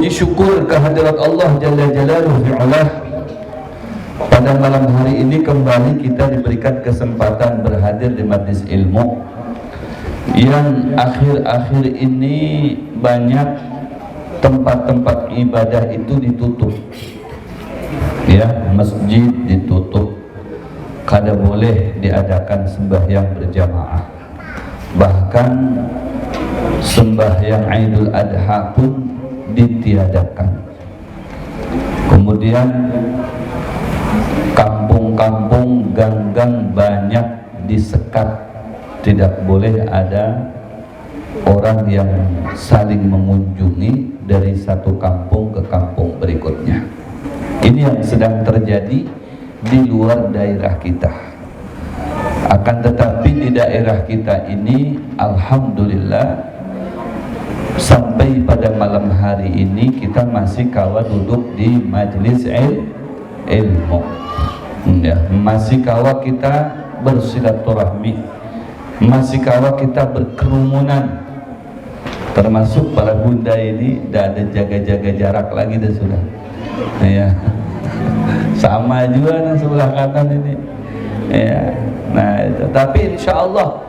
Puji syukur kehadirat Allah Jalla Jalaluhu fi'alah. Pada malam hari ini kembali kita diberikan kesempatan berhadir di majlis ilmu yang akhir-akhir ini banyak tempat-tempat ibadah itu ditutup, ya, masjid ditutup, kada boleh diadakan sembahyang berjamaah, bahkan sembahyang Idul Adha pun ditiadakan. Kemudian kampung-kampung, gang-gang banyak disekat, tidak boleh ada orang yang saling mengunjungi dari satu kampung ke kampung berikutnya. Ini yang sedang terjadi di luar daerah kita. Akan tetapi di daerah kita ini alhamdulillah sampai pada malam hari ini kita masih kawal duduk di majelis ilmu, ya, masih kawal kita bersilaturahmi, masih kawal kita berkerumunan, termasuk para bunda ini tidak ada jaga-jaga jarak lagi dah sudah, ya, sama juga yang sebelah kanan ini, ya. Nah itu. Tapi insya Allah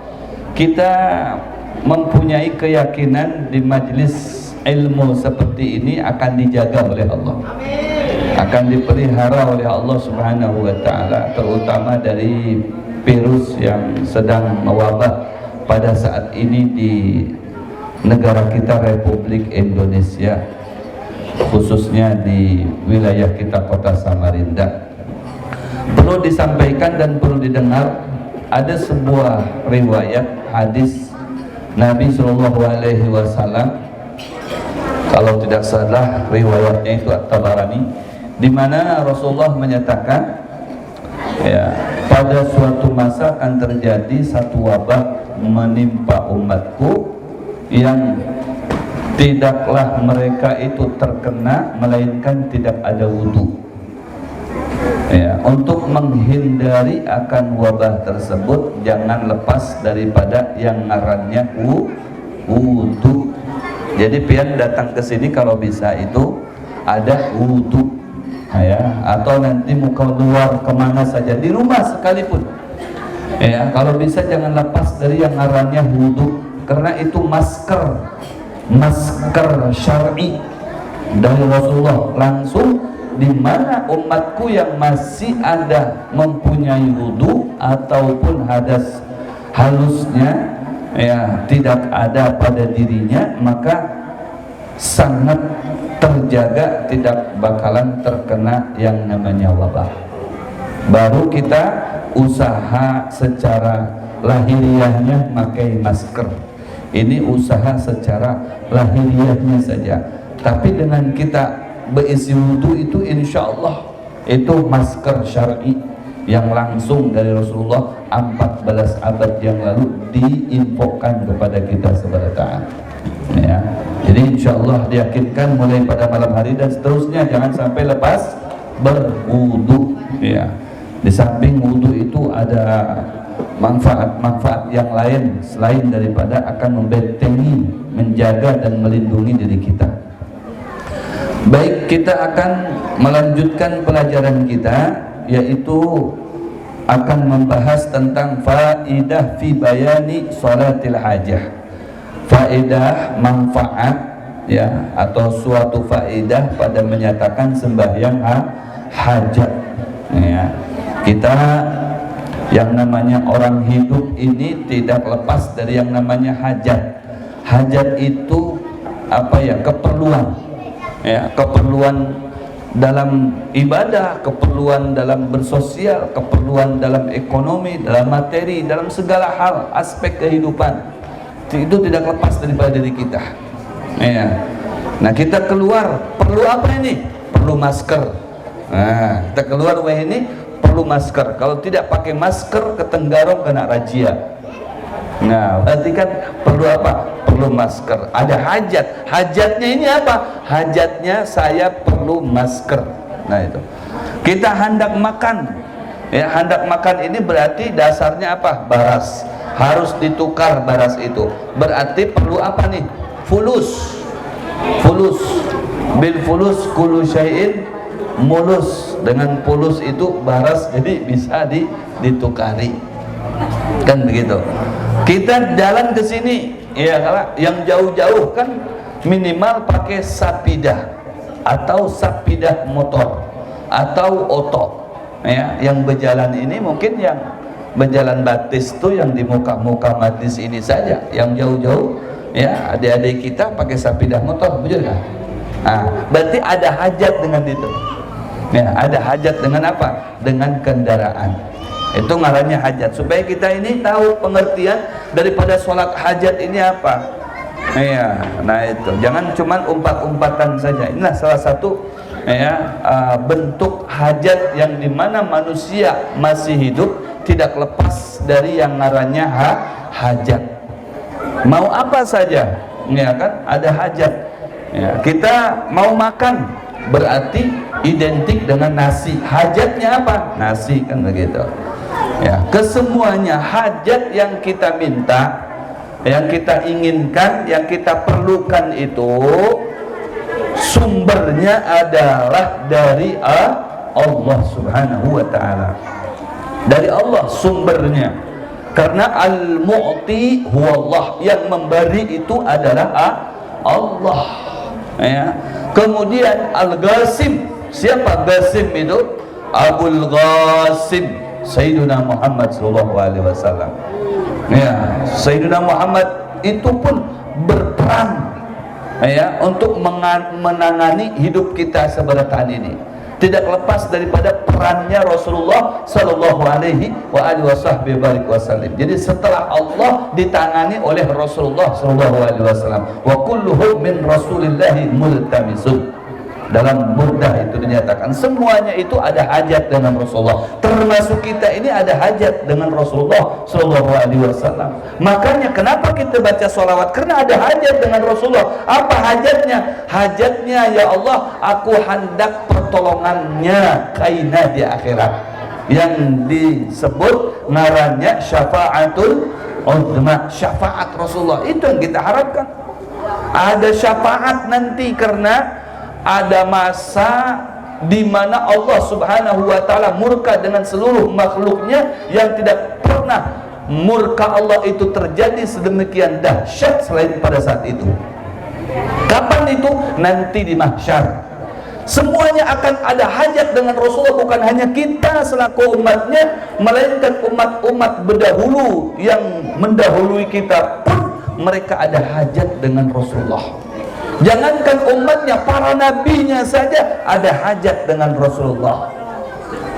kita mempunyai keyakinan di majelis ilmu seperti ini akan dijaga oleh Allah, akan dipelihara oleh Allah Subhanahu wa ta'ala, terutama dari virus yang sedang mewabah pada saat ini di negara kita Republik Indonesia, khususnya di wilayah kita kota Samarinda. Perlu disampaikan dan perlu didengar, ada sebuah riwayat hadis Nabi SAW, kalau tidak salah riwayatnya itu At-Tabarani, di mana Rasulullah menyatakan, ya, pada suatu masa akan terjadi satu wabah menimpa umatku yang tidaklah mereka itu terkena melainkan tidak ada wudu. Ya, untuk menghindari akan wabah tersebut jangan lepas daripada yang ngarannya wudu. Jadi pian datang ke sini kalau bisa itu ada wudu, ya, atau nanti mau keluar kemana saja di rumah sekalipun, ya, kalau bisa jangan lepas dari yang ngarannya wudu, karena itu masker syar'i dari Rasulullah langsung, di mana umatku yang masih ada mempunyai wudu ataupun hadas halusnya, ya, tidak ada pada dirinya, maka sangat terjaga tidak bakalan terkena yang namanya wabah. Baru kita usaha secara lahiriahnya pakai masker, ini usaha secara lahiriahnya saja. Tapi dengan kita berisi wudu itu insya Allah itu masker syar'i yang langsung dari Rasulullah 14 abad yang lalu diinfokan kepada kita sebenarnya, ya. Jadi insya Allah diyakinkan mulai pada malam hari dan seterusnya jangan sampai lepas berwudu, ya. Di samping wudu itu ada manfaat-manfaat yang lain selain daripada akan membentengi, menjaga dan melindungi diri kita. Baik, kita akan melanjutkan pelajaran kita, yaitu akan membahas tentang faidah fi bayani sholatil hajah. Faedah, manfaat, ya, atau suatu faedah pada menyatakan sembahyang hajat, ya. Kita yang namanya orang hidup ini tidak lepas dari yang namanya hajat. Hajat itu apa, ya, keperluan, ya, keperluan dalam ibadah, keperluan dalam bersosial, keperluan dalam ekonomi, dalam materi, dalam segala hal aspek kehidupan. Itu tidak lepas daripada diri kita, ya. Nah, kita keluar perlu apa ini? Perlu masker. Nah, kita keluar ini perlu masker. Kalau tidak pakai masker ketenggarong kena razia. Nah, berarti kan perlu apa? Perlu masker. Ada hajat. Hajatnya ini apa? Hajatnya saya perlu masker. Nah itu. Kita hendak makan. Ya, hendak makan ini berarti dasarnya apa? Baras. Harus ditukar baras itu. Berarti perlu apa nih? Fulus. Fulus. bil fulus kullu syai'in mulus. Dengan fulus itu baras, jadi bisa ditukari, kan begitu. Kita jalan ke sini ya, yang jauh-jauh kan minimal pakai sapidah atau sapidah motor atau oto ya. Yang berjalan ini mungkin yang berjalan batis tuh yang di muka-muka batis ini saja. Yang jauh-jauh ya, adik-adik kita pakai sapidah motor, betul kan? Nah, berarti ada hajat dengan itu ya. Ada hajat dengan apa? Dengan kendaraan. Itu ngarannya hajat. Supaya kita ini tahu pengertian daripada sholat hajat ini apa ya. Nah itu, jangan cuman umpat-umpatan saja. Inilah salah satu ya, bentuk hajat yang dimana manusia masih hidup tidak lepas dari yang ngarannya hajat. Mau apa saja ya kan, ada hajat ya. Kita mau makan berarti identik dengan nasi. Hajatnya apa? Nasi, kan begitu ya. Kesemuanya hajat yang kita minta, yang kita inginkan, yang kita perlukan itu sumbernya adalah dari Allah Subhanahu wa ta'ala. Dari Allah sumbernya. Karena al-mu'ti huwallah, yang memberi itu adalah Allah ya. Kemudian al-ghasim, siapa Ghasim itu? Abul Ghasim Sayyiduna Muhammad sallallahu alaihi wasallam ya. Sayyiduna Muhammad itu pun berperan ya untuk menangani hidup kita sebentar ini. Tidak lepas daripada perannya Rasulullah sallallahu alaihi wasallam. Jadi setelah Allah ditangani oleh Rasulullah sallallahu alaihi wasallam. Wa kulluhum min Rasulillahi multamisun. Dalam Burdah itu dinyatakan semuanya itu ada hajat dengan Rasulullah. Termasuk kita ini ada hajat dengan Rasulullah sallallahu alaihi wasallam. Makanya kenapa kita baca sholawat? Karena ada hajat dengan Rasulullah. Apa hajatnya? Hajatnya, ya Allah, aku hendak pertolongannya kaina di akhirat, yang disebut ngarannya syafaatul uzma, syafaat Rasulullah. Itu yang kita harapkan. Ada syafaat nanti, karena ada masa di mana Allah Subhanahu wa ta'ala murka dengan seluruh makhluknya, yang tidak pernah murka Allah itu terjadi sedemikian dahsyat selain pada saat itu. Kapan itu? Nanti di mahsyar. Semuanya akan ada hajat dengan Rasulullah, bukan hanya kita selaku umatnya, melainkan umat-umat berdahulu yang mendahului kita pun mereka ada hajat dengan Rasulullah. Jangankan umatnya, para nabinya saja ada hajat dengan Rasulullah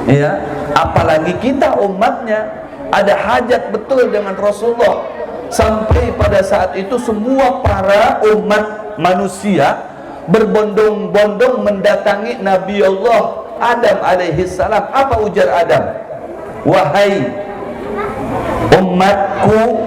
ya. Apalagi kita umatnya ada hajat betul dengan Rasulullah. Sampai pada saat itu semua para umat manusia berbondong-bondong mendatangi Nabi Allah Adam alaihi salam. Apa ujar Adam? Wahai umatku,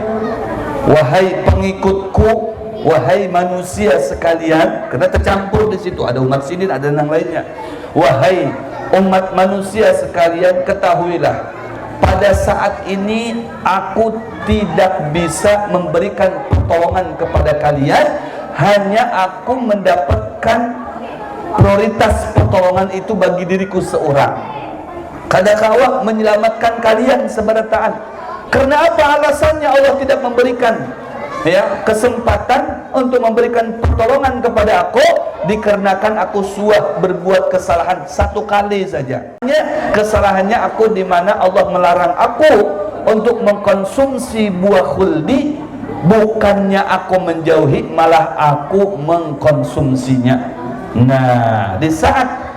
wahai pengikutku, wahai manusia sekalian, karena tercampur di situ, ada umat sini, ada yang lainnya. Wahai umat manusia sekalian, ketahuilah, pada saat ini aku tidak bisa memberikan pertolongan kepada kalian, hanya aku mendapatkan prioritas pertolongan itu bagi diriku seorang. Kadang-kala menyelamatkan kalian seberataan. Karena apa alasannya Allah tidak memberikan ya kesempatan untuk memberikan pertolongan kepada aku? Dikarenakan aku sudah berbuat kesalahan satu kali saja. Kesalahannya aku di mana Allah melarang aku untuk mengkonsumsi buah khuldi. Bukannya aku menjauhi, malah aku mengkonsumsinya. Nah, di saat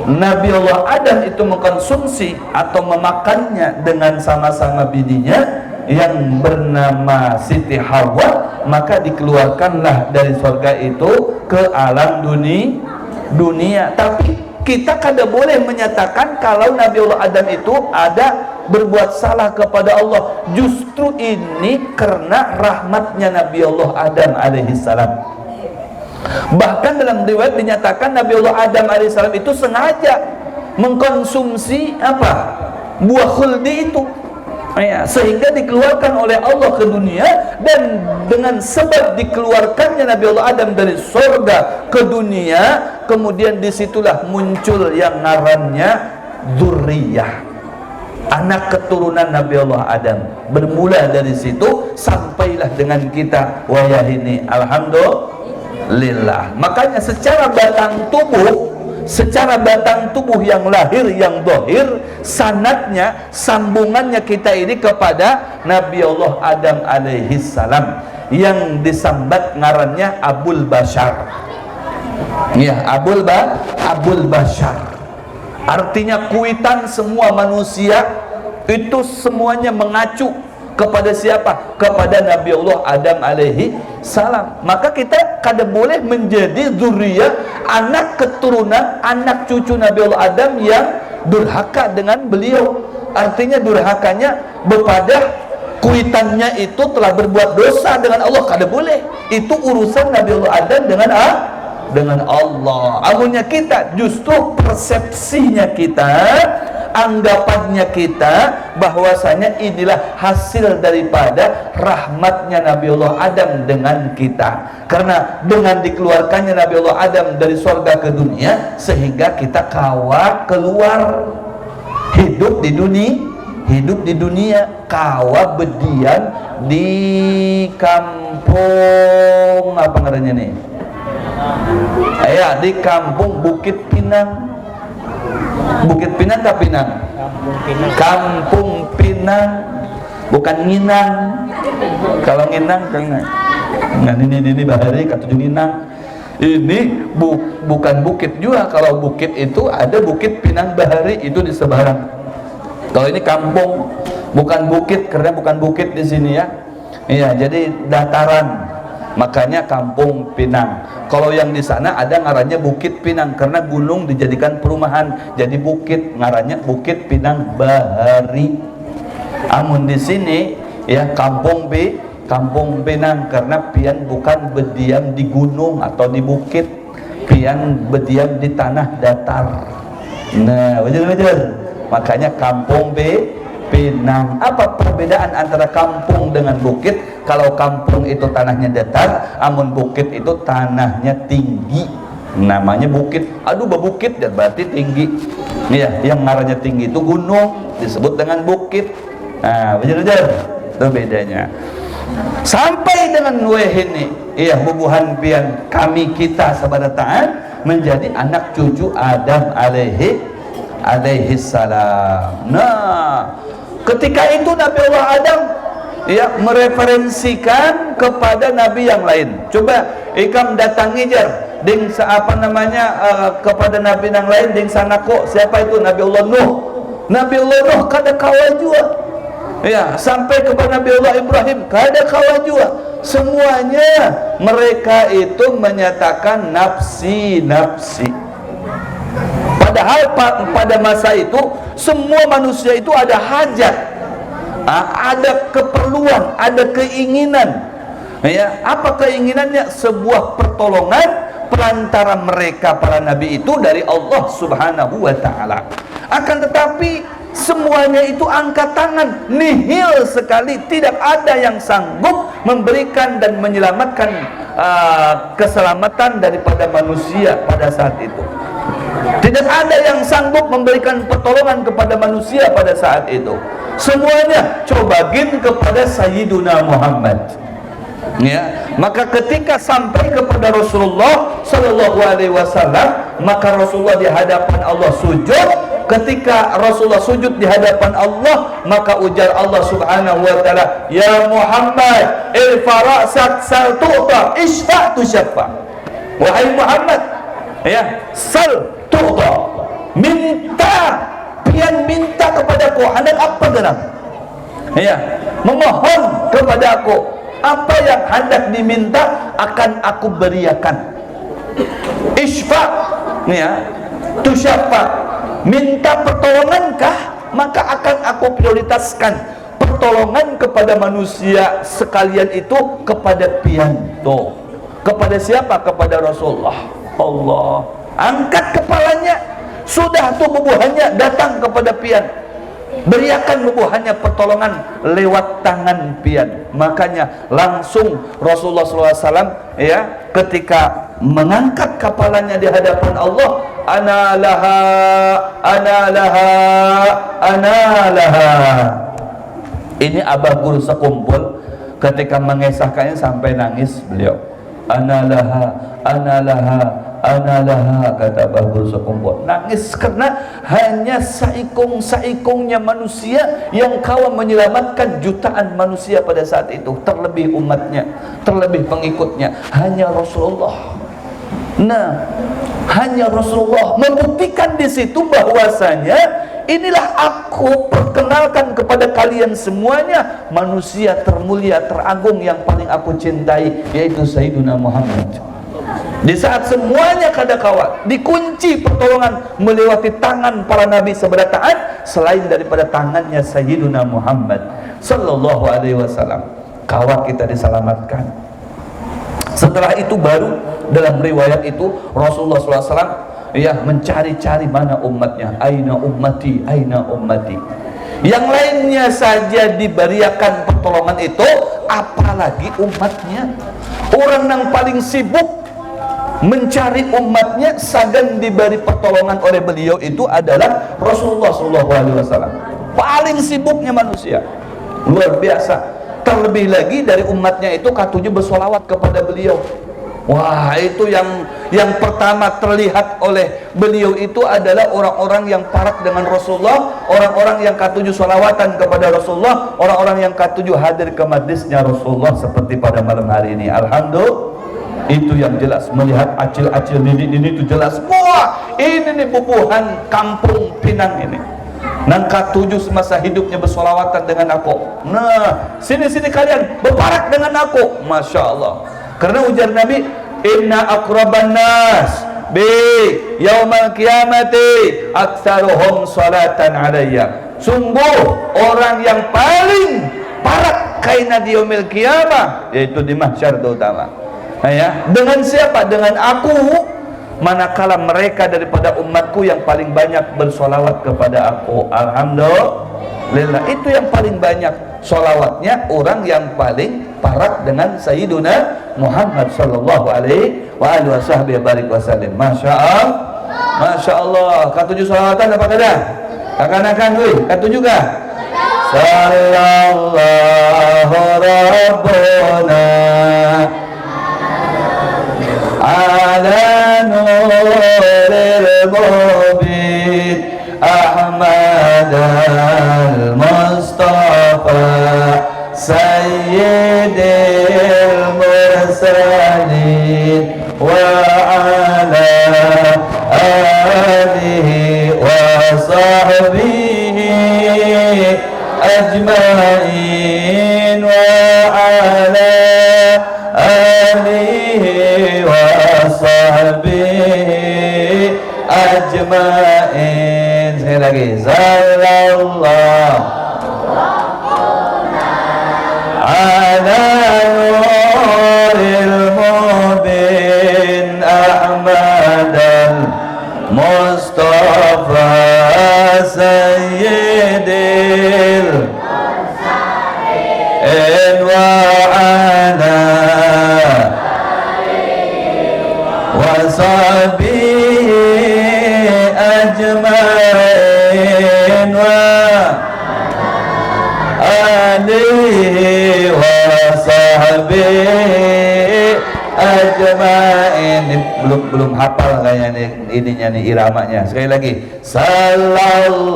Nabi Allah Adam itu mengkonsumsi atau memakannya dengan sama-sama bininya yang bernama Siti Hawa, maka dikeluarkanlah dari surga itu ke alam dunia. Tapi kita kada boleh menyatakan kalau Nabi Allah Adam itu ada berbuat salah kepada Allah. Justru ini karena rahmatnya Nabi Allah Adam alaihissalam. Bahkan dalam riwayat dinyatakan Nabi Allah Adam alaihissalam itu sengaja mengkonsumsi apa? Buah khuldi itu ya, sehingga dikeluarkan oleh Allah ke dunia. Dan dengan sebab dikeluarkannya Nabi Allah Adam dari surga ke dunia, kemudian disitulah muncul yang ngarannya dzurriyyah, anak keturunan Nabi Allah Adam. Bermula dari situ sampailah dengan kita wayah ini, alhamdulillah. Makanya secara batang tubuh yang lahir, yang dohir, sanadnya, sambungannya kita ini kepada Nabi Allah Adam alaihi salam, yang disambat ngarannya Abul Bashar. Ya, Abul Bashar artinya kuitan semua manusia itu semuanya mengacu kepada siapa? Kepada Nabi Allah Adam alaihi salam. Maka kita kada boleh menjadi dzurriyyah, anak keturunan, anak cucu Nabi Allah Adam yang durhaka dengan beliau. Artinya durhakanya bepada kuitannya itu telah berbuat dosa dengan Allah, kada boleh. Itu urusan Nabi Allah Adam dengan Allah. Amunnya kita justru persepsinya kita, anggapannya kita bahwasanya inilah hasil daripada rahmatnya Nabi Allah Adam dengan kita, karena dengan dikeluarkannya Nabi Allah Adam dari surga ke dunia sehingga kita kawa keluar hidup di dunia kawa bedian di kampung apa ngarannya nih? Ya, di kampung Bukit Pinang. Bukit Pinang ke Pinang? Kampung Pinang, bukan Nginang. Kalau Nginang kan ini bahari kata Nginang. Ini bukan bukit juga. Kalau bukit itu ada Bukit Pinang Bahari, itu di Sebarang. Kalau ini kampung, bukan bukit, karena bukan bukit di sini ya. Iya, jadi dataran. Makanya Kampung Pinang. Kalau yang di sana ada ngarannya Bukit Pinang karena gunung dijadikan perumahan, jadi bukit, ngarannya Bukit Pinang Bahari. Amun di sini ya Kampung Pinang karena pian bukan berdiam di gunung atau di bukit, pian berdiam di tanah datar. Nah, wajar. Makanya Kampung Pinang. Apa perbedaan antara kampung dengan bukit? Kalau kampung itu tanahnya datar, amun bukit itu tanahnya tinggi, namanya bukit. Aduh, bukit dan berarti tinggi. Iya, yang ngarannya tinggi itu gunung, disebut dengan bukit. Nah, benar-benar itu bedanya. Sampai dengan ini, iya, bubuhan pian kami kita sabarataan menjadi anak cucu Adam alaihi salam. Nah, ketika itu Nabi Allah Adam ya mereferensikan kepada nabi yang lain. Coba ikam datangi jar ding kepada nabi yang lain ding sanako. Siapa itu? Nabi Allah Nuh. Nabi Allah Nuh kada kawan juga. Ya, sampai kepada Nabi Allah Ibrahim kada kawan juga. Semuanya mereka itu menyatakan nafsi. Padahal pada masa itu semua manusia itu ada hajat, ada keperluan, ada keinginan. Ya, apa keinginannya? Sebuah pertolongan perantara mereka para nabi itu dari Allah Subhanahu wa taala. Akan tetapi semuanya itu angkat tangan, nihil sekali, tidak ada yang sanggup memberikan dan menyelamatkan keselamatan daripada manusia pada saat itu. Tidak ada yang sanggup memberikan pertolongan kepada manusia pada saat itu. Semuanya cobagin kepada Sayyiduna Muhammad. Ya, maka ketika sampai kepada Rasulullah Sallallahu Alaihi Wasallam, maka Rasulullah di hadapan Allah sujud. Ketika Rasulullah sujud di hadapan Allah, maka ujar Allah Subhanahu Wa Taala, Ya Muhammad, ilfara'sak sal tu'ta, isfa' tusyaffa. Wahai Muhammad, ya, sal tu'ta, minta kepadaku, hendak apa genang? Ya, memohon kepadaku, apa yang hendak diminta akan aku beriakan. Isfa, ya, tusyaffa, minta pertolongankah, maka akan aku prioritaskan pertolongan kepada manusia sekalian itu kepada pianto. Kepada siapa? Kepada Rasulullah. Allah angkat kepalanya, sudah tuh bubuhannya datang kepada pian. Beriakan bubu hanya pertolongan lewat tangan pian. Makanya langsung Rasulullah SAW ya, ketika mengangkat kapalannya di hadapan Allah, ana laha, ana laha, ana laha. Ini abah guru sekumpul ketika mengesahkannya sampai nangis beliau. Ana laha, ana laha, ana laha, kata abah guru sekumpul. Nangis karena hanya saikung-saikungnya manusia yang kawan menyelamatkan jutaan manusia pada saat itu, terlebih umatnya, terlebih pengikutnya, hanya Rasulullah. Nah, hanya Rasulullah membuktikan di situ bahwasanya inilah aku perkenalkan kepada kalian semuanya manusia termulia, teragung yang paling aku cintai, yaitu Sayyiduna Muhammad. Di saat semuanya kada kawat, dikunci pertolongan melewati tangan para nabi seberataan selain daripada tangannya Sayyiduna Muhammad sallallahu alaihi wasallam, kawat kita diselamatkan. Setelah itu baru dalam riwayat itu Rasulullah SAW ya mencari-cari mana umatnya, aina ummati, aina ummati. Yang lainnya saja diberiakan pertolongan itu, apalagi umatnya. Orang yang paling sibuk mencari umatnya, sagan diberi pertolongan oleh beliau itu adalah Rasulullah SAW. Paling sibuknya manusia, luar biasa. Terlebih lagi dari umatnya itu katujuh bersolawat kepada beliau. Wah, itu yang pertama terlihat oleh beliau itu adalah orang-orang yang parak dengan Rasulullah, orang-orang yang katujuh solawatan kepada Rasulullah, orang-orang yang katujuh hadir ke majlisnya Rasulullah seperti pada malam hari ini. Alhamdulillah, itu yang jelas. Melihat acil-acil ini itu jelas semua. Ini nih bubuhan kampung Pinang ini. Nangka 7 semasa hidupnya bersolawatan dengan aku. Nah, sini-sini kalian berparak dengan aku. Masya Allah. Karena ujar Nabi, inna akraban nas bi yaumal qiyamati aktsaruhum salatan alayya. Sungguh orang yang paling parak kaina di yaumil qiyamah, yaitu di mahsyar terutama. Nah, ya, dengan siapa? Dengan aku. Manakala mereka daripada umatku yang paling banyak bersolawat kepada aku. Alhamdulillah, itu yang paling banyak solawatnya orang yang paling parak dengan Sayyiduna Muhammad sallallahu alaihi wa alihi wasallam. Masya Allah, Masya Allah. Katujuh solawatan apa kada? Akan-akan gue, katujuh kah? Sallallahu Rabbuna ala nuril mubin Ahmad al-Mustafa Sayyidil Mursalin wa ala alihi wa sahbihi ajma'in wa ala alihi wa sahbihi ajma'in. Sekali lagi, sallallahu ala nuril mubin Ahmad al-Mustafa Sayyidil wa ala wa sahbihi ajma'in wa alihi wa sahbihi ajma'in. Belum hafal kayaknya ininya nih, iramanya. Sekali lagi, sallallahu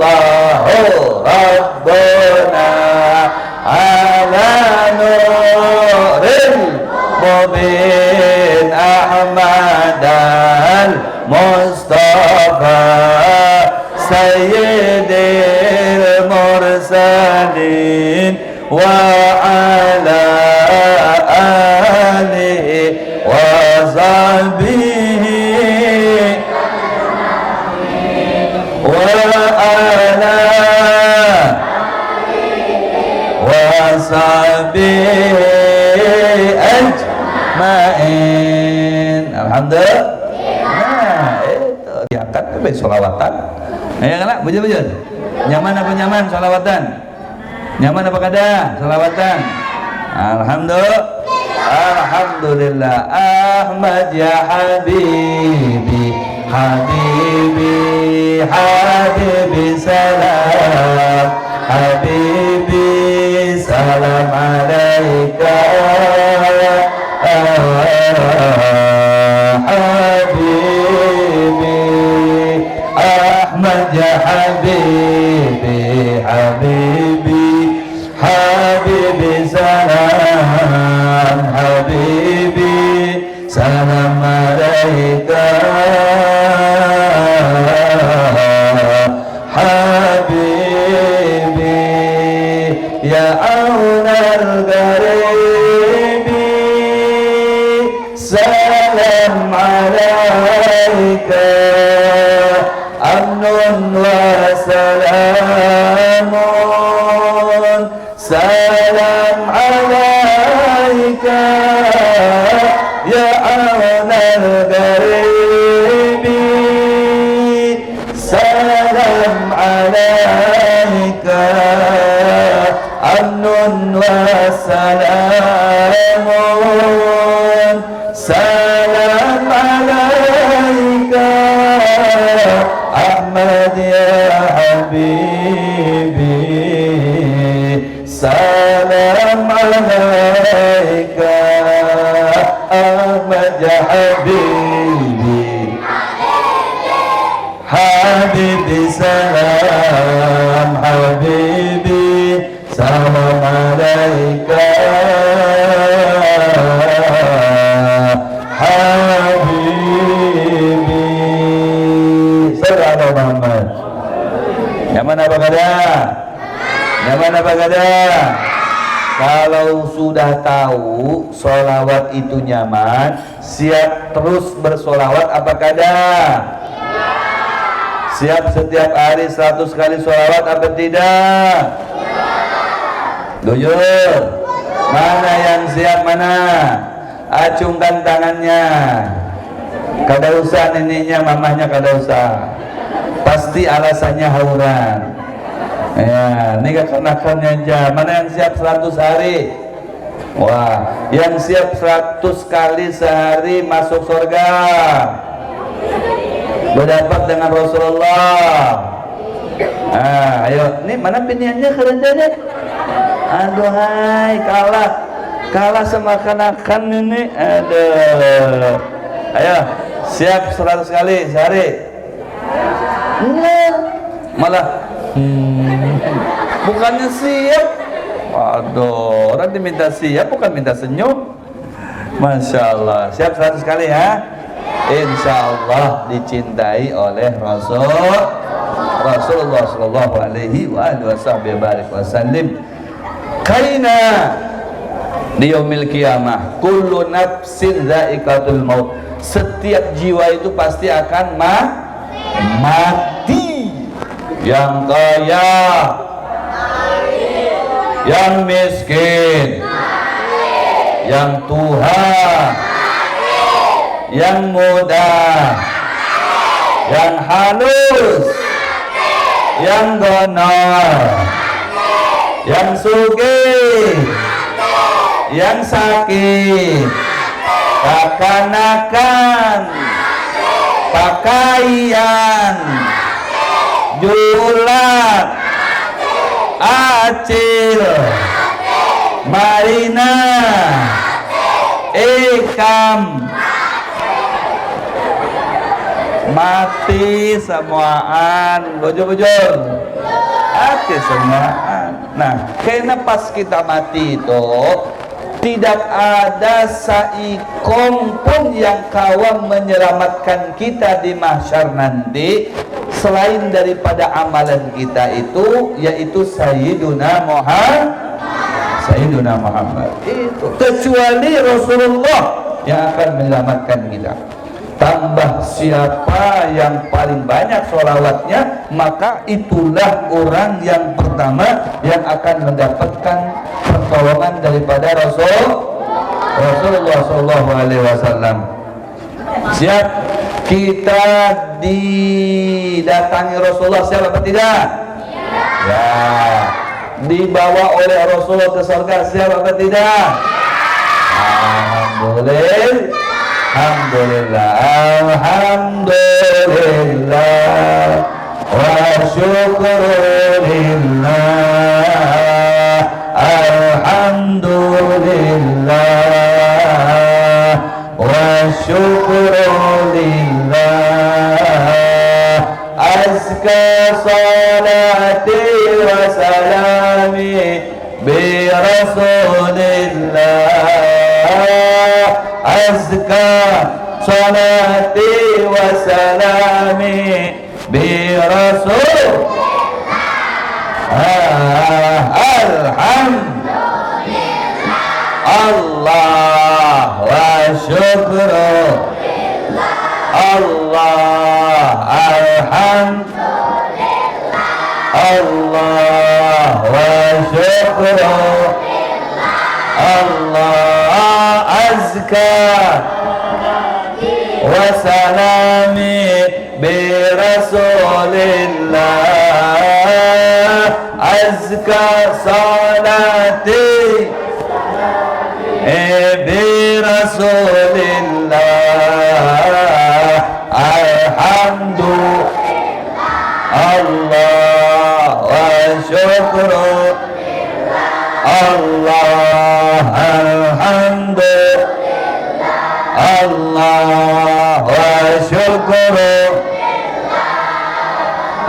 rabbuna ala nuril mubin Ahmad al-Mustafa Sayyidil Mursalin wa ala alihi wa sahbihi wa ala wa sahbihi ajma'in. Alhamdulillah. Nah, itu diangkat ke solawatan. Ya kan, bujur-bujur. Nyaman apa nyaman salawatan? Nyaman apa kada salawatan? Alhamdulillah. Ahmad ya habibi, habibi, habibi salam, habibi salam alaika, habibi Ahmad ya habibi, habibi, habibi salam, habibi salam alaika, habibi ya aunal gharibi, salam alaika, amnun wa salamun, salam alaika ya aunal gharibi, salam alaika, amnun wa salamun, salam alaika Ahmad ya habibi, salam alaika Ahmad ya habibi, habibi salam, habibi salam alaika, habibi sallallahu Muhammad. Nyaman apa kada? Nyaman apa kada? Kalau sudah tahu sholawat itu nyaman, siap terus bersolawat apa kada? Siap setiap hari 100 kali sholawat apa tidak? Jujur. Mana yang siap mana? Acungkan tangannya. Kada usah neneknya, mamahnya kada usah. Pasti alasannya hauran. Ya, ini kekenakannya aja. Mana yang siap 100 hari? Wah, yang siap 100 kali sehari masuk surga, berdapat dengan Rasulullah. Ayo, ini mana piniannya keren deh. Aduh, hai, kalah sama kenakan ini. Aduh, ayo, siap 100 kali sehari. Malah bukannya siap. Waduh, orang diminta siap bukan minta senyum. Masya Allah. Siap 100 kali ya. Insya Allah dicintai oleh Rasulullah Sallallahu Alaihi Wasallam. Kaina di yaumil qiyamah kullu nafsin dha'iqatul maut. Setiap jiwa itu pasti akan mati. Yang kaya, yang miskin, yang tua, yang muda, yang halus, yang gonor, yang sugih, yang sakit, kekanakan, pakaian, julat, acil, marina, ikam, mati semuaan. Bujur-bujur mati semuaan. Nah, karena pas kita mati itu tidak ada saikom pun yang kawam menyelamatkan kita di mahsyar nanti selain daripada amalan kita itu, yaitu Sayyiduna Muhammad itu, kecuali Rasulullah yang akan menyelamatkan kita. Tambah siapa yang paling banyak sholawatnya, maka itulah orang yang pertama yang akan mendapatkan pertolongan daripada Rasulullah Sallallahu Alaihi Wasallam. Siap kita didatangi Rasulullah, siap apa tidak? Ya, dibawa oleh Rasulullah ke surga siapa atau tidak? Alhamdulillah, alhamdulillah, wa syukrulillah, alhamdulillah, wa syukrulillah, azka salati wa salami bi rasulillah, azka salati wa salami bi rasul alhamdulillah, Allah wa syukru Allah, alhamdulillah, Allah wa syukru Allah, azka wa salami bi rasulillah, azka salati bi rasulillah, alhamdulillah, Allah wa syukru Allah, alhamdulillah, Allah wa syukru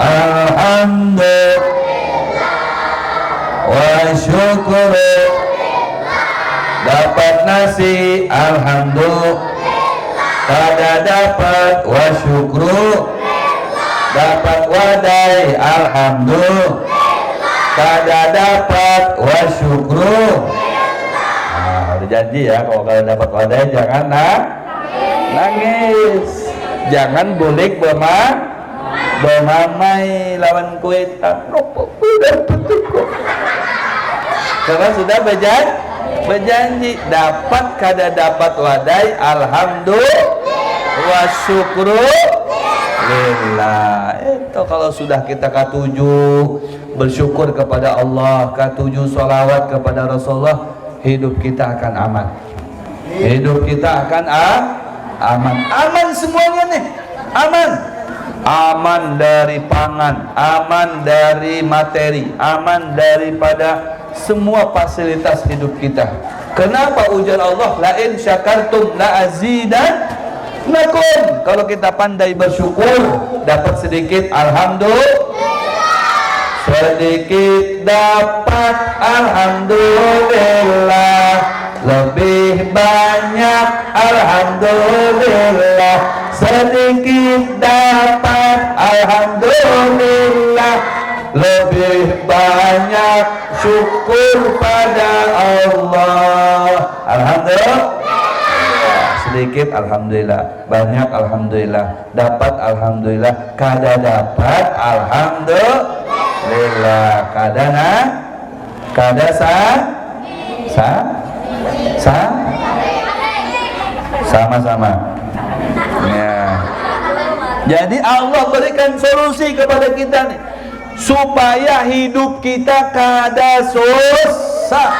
alhamdulillah wa syukru. Dapat nasi alhamdulillah, kada dapat wa syukru. Dapat wadai alhamdulillah, kada dapat wa syukru. Nah, udah janji ya, kalau kalian dapat wadai jangan nangis, jangan bulik bermamai lawan kuitan. Karena sudah berjanji dapat kada dapat wadai alhamdulillah wa syukru lillah. Itu kalau sudah kita katujuh bersyukur kepada Allah, katujuh sholawat kepada Rasulullah, hidup kita akan aman. Hidup kita akan aman. Aman semuanya nih. Aman. Aman dari pangan, aman dari materi, aman daripada semua fasilitas hidup kita. Kenapa ujar Allah, la in syakartum la azidannakum. Kalau kita pandai bersyukur, dapat sedikit alhamdulillah, sedikit dapat alhamdulillah, lebih banyak alhamdulillah, sedikit dapat alhamdulillah, lebih banyak syukur pada Allah. Alhamdulillah, sedikit alhamdulillah, banyak alhamdulillah, dapat alhamdulillah, kada dapat alhamdulillah, kada sama-sama ya. Jadi Allah berikan solusi kepada kita nih, supaya hidup kita kada susah,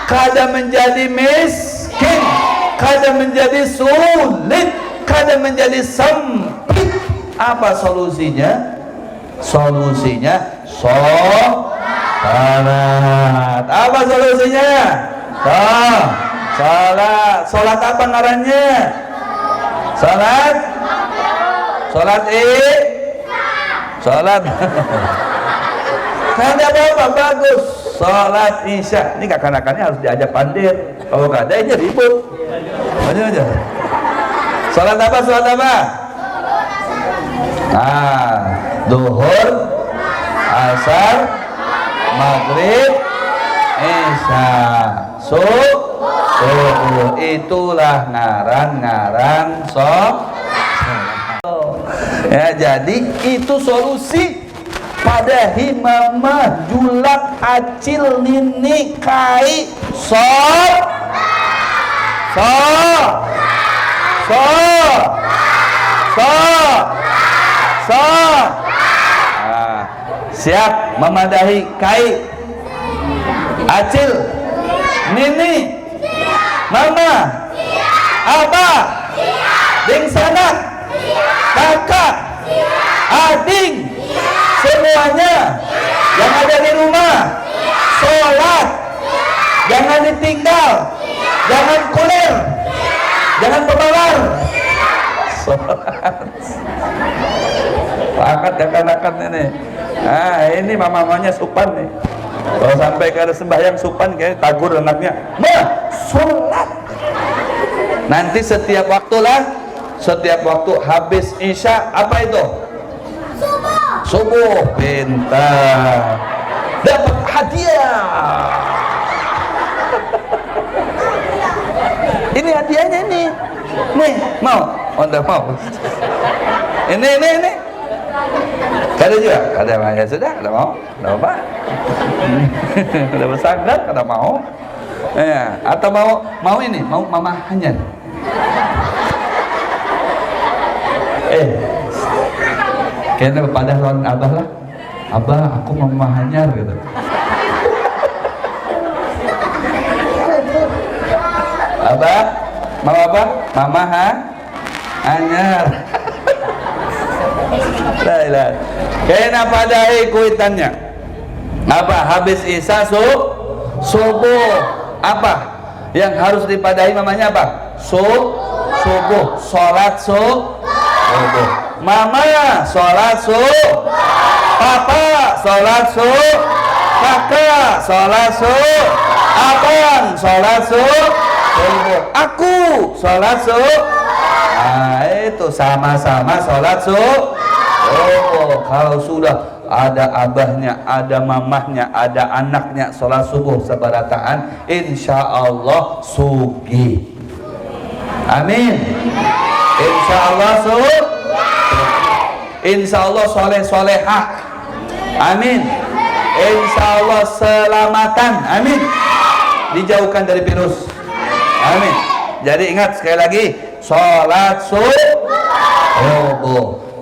kada menjadi miskin, kada menjadi sulit, kada menjadi sempit. Apa solusinya? Solusinya salat. Apa solusinya? Salat. Salat apa ngarannya? Salat. Salat. Kada apa-apa, bagus. Salat isya. Ini kakak-kakaknya harus diajak pandir. Kalau nggak ada ini ribut. Aja. Salat apa? Nah, duhur, asar, maghrib, isya, subuh. Itulah ngaran ya, jadi itu solusi pada himamah, julak, acil, nini, kai, Siap memadahi Kai, Acil, Nini, Mama, Abah, Ding Sanak, Kakak, Ading, semuanya yang ada di rumah sholat, jangan ditinggal, jangan kulir, jangan pemawar, sholat. Angkat akan ini. Nah, ini mamanya Supan nih. Kalau sampai ke sembahyang Supan kayak tagur anaknya. Ma, sholat. Nanti setiap waktu habis Isya apa itu? Subuh. Pintar. Dapat hadiah. Ini hadiahnya nih. Nih, mau? Oh, enggak mau. Ini. Ada juga? Ada ya sudah, ada mau? Ada apa? Udah bersanggat, ada mau? Ya, atau mau ini, mau Mama Hanyar. Kayaknya pada lawan Abah lah. Abah, aku mau Mama Hanyar gitu. Abah, mau apa? Mama Hanyar. Kena padahi kuitannya apa? Habis Isya subuh apa yang harus dipadahi mamanya? Apa? Subuh, sholat subuh. Mama sholat subuh, papa sholat subuh, kakak sholat subuh, abang sholat subuh, aku sholat subuh. Nah, itu sama-sama sholat subuh. Oh, kalau sudah ada abahnya, ada mamahnya, ada anaknya sholat subuh sebarataan, insya Allah sugih. Amin. Insya Allah sugih. Insya Allah soleh-solehah. Amin. Insya Allah selamatan. Amin. Dijauhkan dari virus. Amin. Jadi ingat sekali lagi, sholat subuh.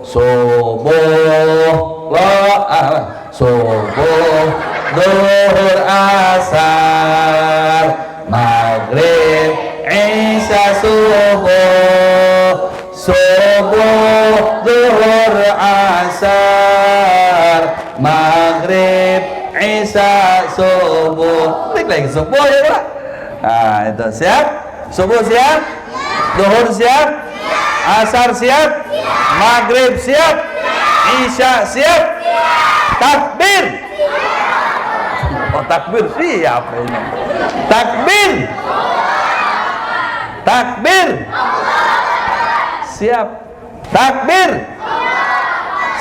Subuh, duhur, asar, maghrib, isya, subuh, duhur, asar, maghrib, isya, subuh. Klik lagi subuh ya Pak. Nah itu siap, subuh siap, duhur siap, asar siap, maghrib siap, isya siap, takbir. Oh takbir siap ini. Takbir siap, takbir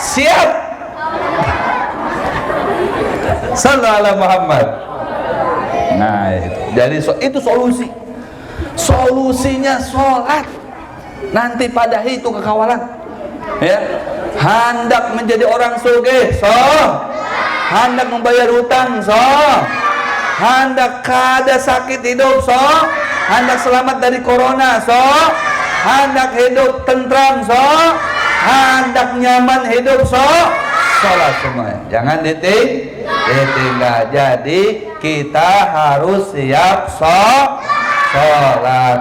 siap. Sallallahu alaihi Muhammad. Nah itu. Jadi itu solusinya sholat. Nanti padahi itu kekawalan ya, hendak menjadi orang sugih hendak membayar hutang hendak kada sakit hidup hendak selamat dari corona hendak hidup tentram hendak nyaman hidup sholat semuanya, jangan ditinggal. Jadi kita harus siap sholat.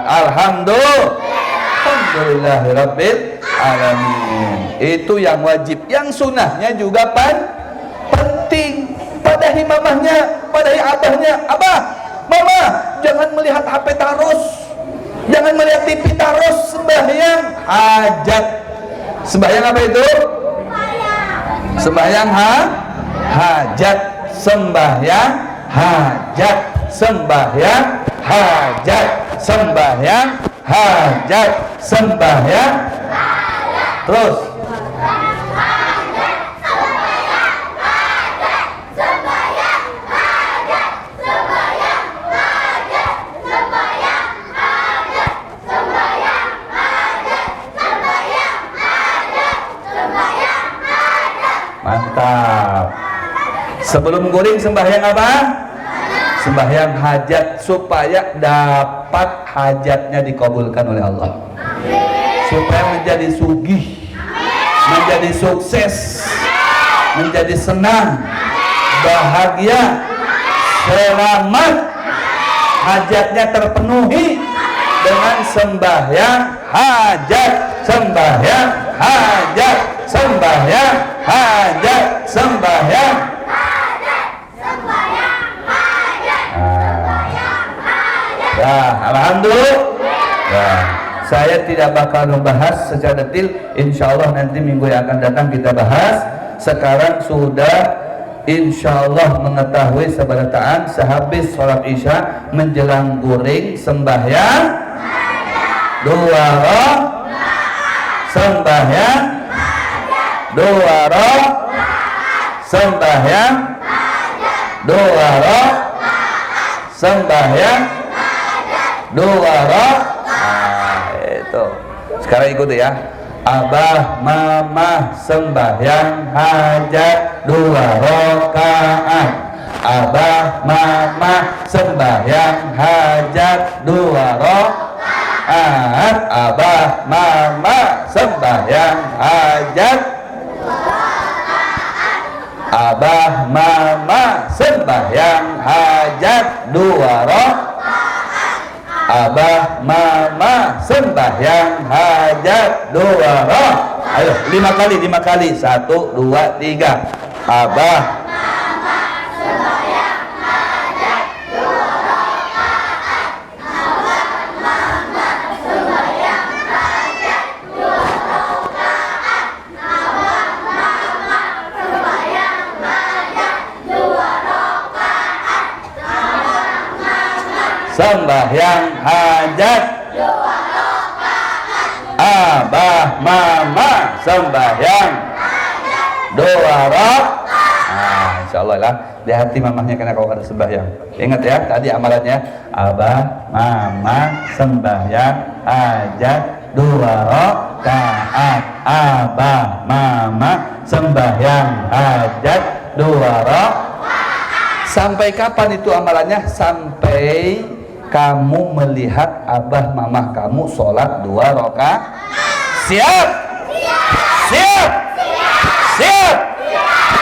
Alhamdulillahirabbil alamin. Itu yang wajib. Yang sunnahnya juga penting. Padahi mamahnya, padahi abahnya. Abah, mama, jangan melihat HP terus, jangan melihat TV terus. Sembahyang hajat. Sembahyang apa itu? Sembahyang hajat. Sembahyang hajat. Sembahyang hajat. Sembahyang hajat. Sembahyang terus mantap. Sebelum guring sembahyang apa? Sembahyang hajat supaya dapat hajatnya dikabulkan oleh Allah, supaya menjadi sugih, menjadi sukses, menjadi senang, bahagia, selamat, hajatnya terpenuhi dengan sembahyang hajat, sembahyang hajat, sembahyang hajat, sembahyang ya, alhamdulillah. Ya, saya tidak bakal membahas secara detail. Insya Allah nanti minggu yang akan datang kita bahas. Sekarang sudah insya Allah mengetahui seberataan sehabis sholat isya menjelang guring sembahyang dua roh, sembahyang dua roh, sembahyang dua roh, sembahyang dua roh. Nah, itu sekarang ikuti ya. Abah mama sembahyang hajat dua rakaat. Abah mama sembahyang hajat dua rakaat. Abah mama sembahyang hajat. Abah mama sembahyang hajat dua rakaat. Abah mama sembahyang hajat dua roh. Ayo 5 kali 1, 2, 3. Abah mama sembahyang hajat dua rakaat. Abah mama sembahyang hajat dua rakaat. Abah mama sembahyang hajat dua rakaat. Sembahyang hajat dua rakaat. Abah mama sembahyang hajat dua rakaat. Insyaallah lah di hati mamahnya karena kau ada sembahyang. Ingat ya tadi amalannya. Abah mama sembahyang hajat dua rakaat. Abah mama sembahyang hajat dua rakaat. Sampai kapan itu amalannya? Sampai kamu melihat abah mamah kamu sholat dua rakaat. Siap? Siap? Siap?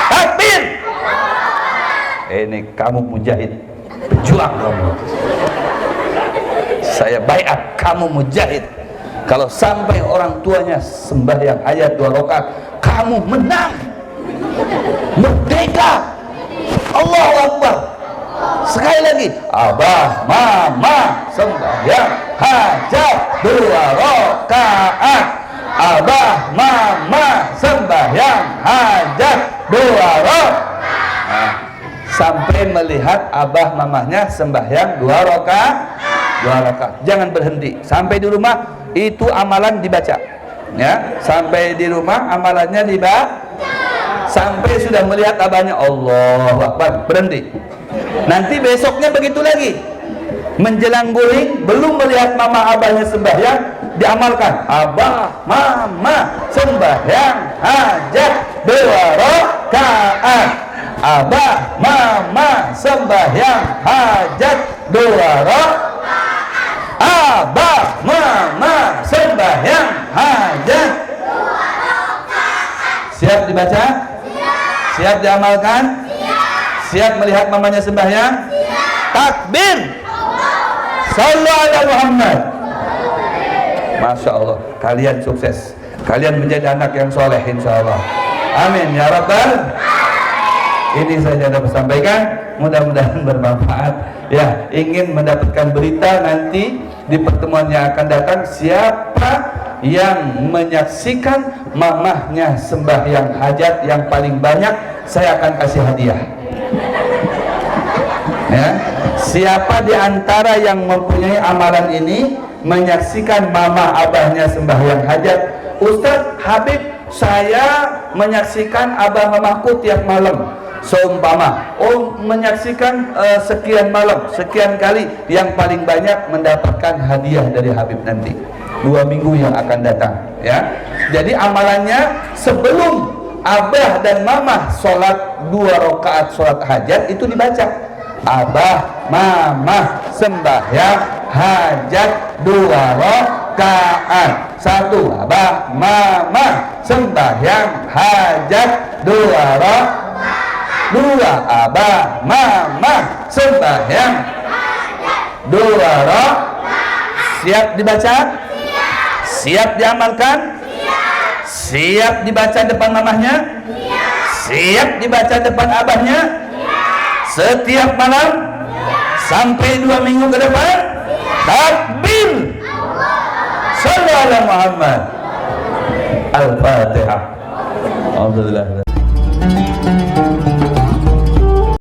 Takbir! Ini kamu mujahid, pejuang kamu. Saya baiat kamu mujahid. Kalau sampai orang tuanya sembahyang hajat dua rakaat, kamu menang, merdeka. Allahu Akbar. Sekali lagi. Abah mama sembahyang hajat dua rakaat. Abah mama sembahyang hajat dua rakaat. Sampai melihat abah mamahnya sembahyang dua rakaat. Jangan berhenti. Sampai di rumah itu amalan dibaca. Ya, sampai di rumah amalannya dibaca. Sampai sudah melihat abahnya, Allahu Akbar, berhenti. Nanti besoknya begitu lagi. Menjelang guring belum melihat mama abahnya sembahyang, diamalkan. Abah mama sembahyang hajat dua rakaat. Abah mama sembahyang hajat dua rakaat. Abah mama sembahyang hajat dua rakaat. Siap dibaca? Siap diamalkan? Siap melihat mamanya sembahyang? Takbir! Sallallahu alaihi Muhammad. Masya Allah, kalian sukses. Kalian menjadi anak yang soleh insya Allah. Amin ya Rabbal. Ini saja dapat sampaikan. Mudah-mudahan bermanfaat. Ya, ingin mendapatkan berita nanti di pertemuan yang akan datang, siapa yang menyaksikan mamahnya sembahyang hajat yang paling banyak, saya akan kasih hadiah. Ya, siapa di antara yang mempunyai amalan ini menyaksikan mama abahnya sembahyang hajat, Ustadz Habib, saya menyaksikan abah mamaku tiap malam. Seumpama, menyaksikan sekian malam, sekian kali, yang paling banyak mendapatkan hadiah dari Habib nanti 2 minggu yang akan datang. Ya, jadi amalannya sebelum abah dan mamah sholat 2 rakaat sholat hajat itu dibaca. Abah mamah sembahyang hajat 2 rakaat. rakaat. 1 abah mama sembahyang hajat. 2 abah mama sembahyang 2 siap dibaca? Siap diamalkan? Siap dibaca depan mamahnya? Siap dibaca depan abahnya? Setiap malam? Sampai 2 minggu ke depan? Takbir! Sallallahu Muhammad. Al-Fatihah. Alhamdulillah.